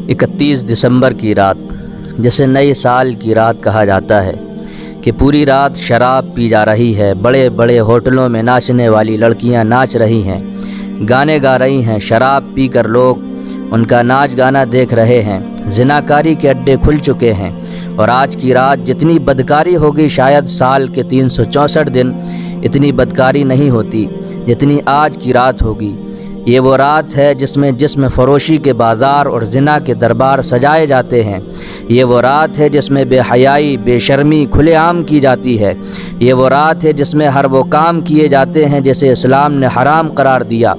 31 دسمبر کی رات، جسے نئے سال کی رات کہا جاتا ہے، کہ پوری رات شراب پی جا رہی ہے، بڑے بڑے ہوٹلوں میں ناچنے والی لڑکیاں ناچ رہی ہیں، گانے گا رہی ہیں، شراب پی کر لوگ ان کا ناچ گانا دیکھ رہے ہیں، زناکاری کے اڈے کھل چکے ہیں، اور آج کی رات جتنی بدکاری ہوگی شاید سال کے 364 دن اتنی بدکاری نہیں ہوتی جتنی آج کی رات ہوگی۔ یہ وہ رات ہے جس میں جسم فروشی کے بازار اور زنا کے دربار سجائے جاتے ہیں۔ یہ وہ رات ہے جس میں بے حیائی، بے شرمی کھلے عام کی جاتی ہے۔ یہ وہ رات ہے جس میں ہر وہ کام کیے جاتے ہیں جسے اسلام نے حرام قرار دیا۔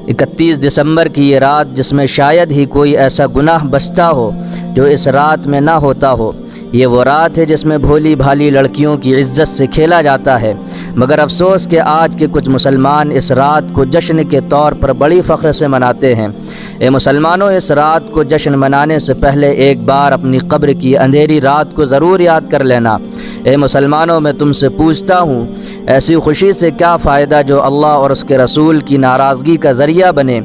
31 دسمبر کی یہ رات جس میں شاید ہی کوئی ایسا گناہ بچتا ہو جو اس رات میں نہ ہوتا ہو۔ یہ وہ رات ہے جس میں بھولی بھالی لڑکیوں کی عزت سے کھیلا جاتا ہے، مگر افسوس کہ آج کے کچھ مسلمان اس رات کو جشن کے طور پر بڑی فخر سے مناتے ہیں۔ اے مسلمانوں، اس رات کو جشن منانے سے پہلے ایک بار اپنی قبر کی اندھیری رات کو ضرور یاد کر لینا۔ اے مسلمانوں، میں تم سے پوچھتا ہوں، ایسی خوشی سے کیا فائدہ جو اللہ اور اس کے رسول کی ناراضگی کا ذریعہ بنے؟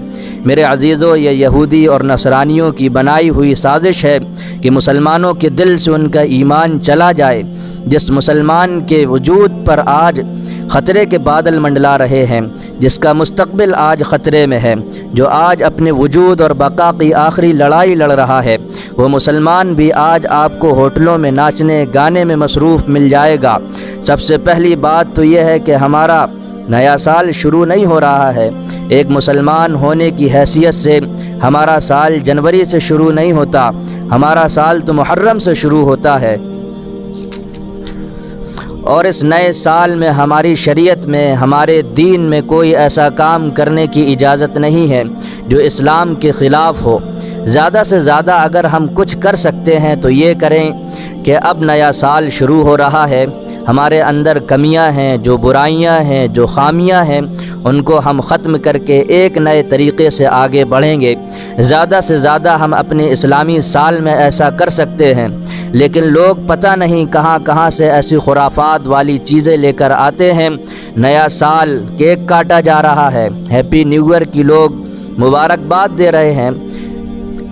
میرے عزیزوں، یہ یہودی اور نصرانیوں کی بنائی ہوئی سازش ہے کہ مسلمانوں کے دل سے ان کا ایمان چلا جائے۔ جس مسلمان کے وجود پر آج خطرے کے بادل منڈلا رہے ہیں، جس کا مستقبل آج خطرے میں ہے، جو آج اپنے وجود اور بقا کی آخری لڑائی لڑ رہا ہے، وہ مسلمان بھی آج آپ کو ہوٹلوں میں ناچنے گانے میں مصروف مل جائے گا۔ سب سے پہلی بات تو یہ ہے کہ ہمارا نیا سال شروع نہیں ہو رہا ہے۔ ایک مسلمان ہونے کی حیثیت سے ہمارا سال جنوری سے شروع نہیں ہوتا، ہمارا سال تو محرم سے شروع ہوتا ہے، اور اس نئے سال میں ہماری شریعت میں، ہمارے دین میں کوئی ایسا کام کرنے کی اجازت نہیں ہے جو اسلام کے خلاف ہو۔ زیادہ سے زیادہ اگر ہم کچھ کر سکتے ہیں تو یہ کریں کہ اب نیا سال شروع ہو رہا ہے، ہمارے اندر کمیاں ہیں، جو برائیاں ہیں، جو خامیاں ہیں، ان کو ہم ختم کر کے ایک نئے طریقے سے آگے بڑھیں گے۔ زیادہ سے زیادہ ہم اپنے اسلامی سال میں ایسا کر سکتے ہیں، لیکن لوگ پتہ نہیں کہاں کہاں سے ایسی خرافات والی چیزیں لے کر آتے ہیں۔ نیا سال کیک کاٹا جا رہا ہے، ہیپی نیو ایئر کی لوگ مبارکباد دے رہے ہیں،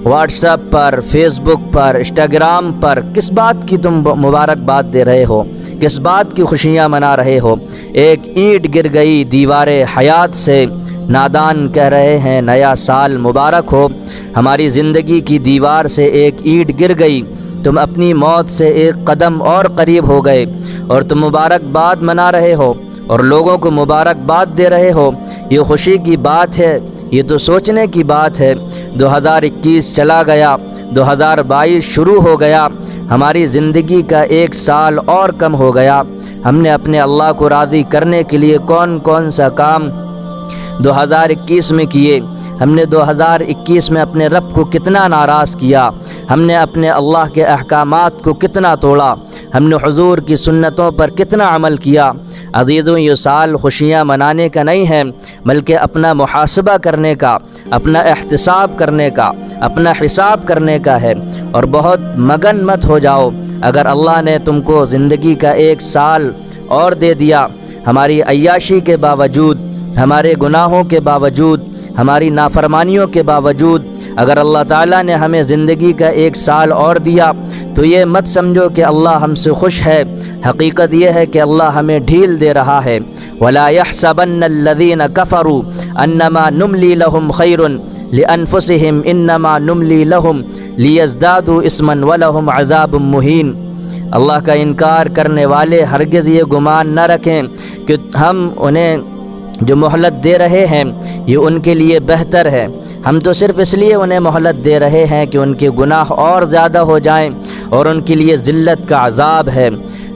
واٹس ایپ پر، فیس بک پر، انسٹاگرام پر۔ کس بات کی تم مبارکباد دے رہے ہو؟ کس بات کی خوشیاں منا رہے ہو؟ ایک اینٹ گر گئی دیوار حیات سے، نادان کہہ رہے ہیں نیا سال مبارک ہو۔ ہماری زندگی کی دیوار سے ایک اینٹ گر گئی، تم اپنی موت سے ایک قدم اور قریب ہو گئے، اور تم مبارکباد منا رہے ہو اور لوگوں کو مبارکباد دے رہے ہو۔ یہ خوشی کی بات ہے، یہ تو سوچنے کی بات ہے۔ 2021 چلا گیا، 2022 شروع ہو گیا، ہماری زندگی کا ایک سال اور کم ہو گیا۔ ہم نے اپنے اللہ کو راضی کرنے کے لیے کون کون سا کام 2021 میں کیے؟ ہم نے 2021 میں اپنے رب کو کتنا ناراض کیا؟ ہم نے اپنے اللہ کے احکامات کو کتنا توڑا؟ ہم نے حضور کی سنتوں پر کتنا عمل کیا؟ عزیزوں، یہ سال خوشیاں منانے کا نہیں ہے، بلکہ اپنا محاسبہ کرنے کا، اپنا احتساب کرنے کا، اپنا حساب کرنے کا ہے۔ اور بہت مگن مت ہو جاؤ اگر اللہ نے تم کو زندگی کا ایک سال اور دے دیا۔ ہماری عیاشی کے باوجود، ہمارے گناہوں کے باوجود، ہماری نافرمانیوں کے باوجود اگر اللہ تعالیٰ نے ہمیں زندگی کا ایک سال اور دیا تو یہ مت سمجھو کہ اللہ ہم سے خوش ہے۔ حقیقت یہ ہے کہ اللہ ہمیں ڈھیل دے رہا ہے۔ وَلَا يَحْسَبَنَّ الَّذِينَ كَفَرُوا أَنَّمَا نُمْلِي لَهُمْ خَيْرٌ لِأَنفُسِهِمْ إِنَّمَا نُمْلِي لَهُمْ لِيَزْدَادُوا إِثْمًا وَلَهُمْ عَذَابٌ مُّهِينٌ۔ اللہ کا انکار کرنے والے ہرگز یہ گمان نہ رکھیں کہ ہم انہیں جو مہلت دے رہے ہیں یہ ان کے لیے بہتر ہے۔ ہم تو صرف اس لیے انہیں مہلت دے رہے ہیں کہ ان کے گناہ اور زیادہ ہو جائیں اور ان کے لیے ذلت کا عذاب ہے۔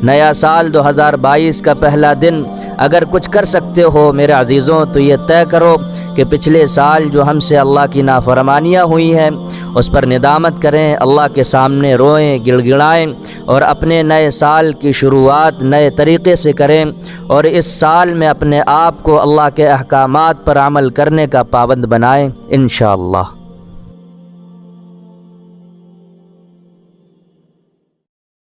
نیا سال 2022 کا پہلا دن اگر کچھ کر سکتے ہو میرے عزیزوں تو یہ طے کرو کہ پچھلے سال جو ہم سے اللہ کی نافرمانیاں ہوئی ہیں اس پر ندامت کریں، اللہ کے سامنے روئیں، گڑ گڑائیں، اور اپنے نئے سال کی شروعات نئے طریقے سے کریں، اور اس سال میں اپنے آپ کو اللہ کے احکامات پر عمل کرنے کا پابند بنائیں انشاءاللہ۔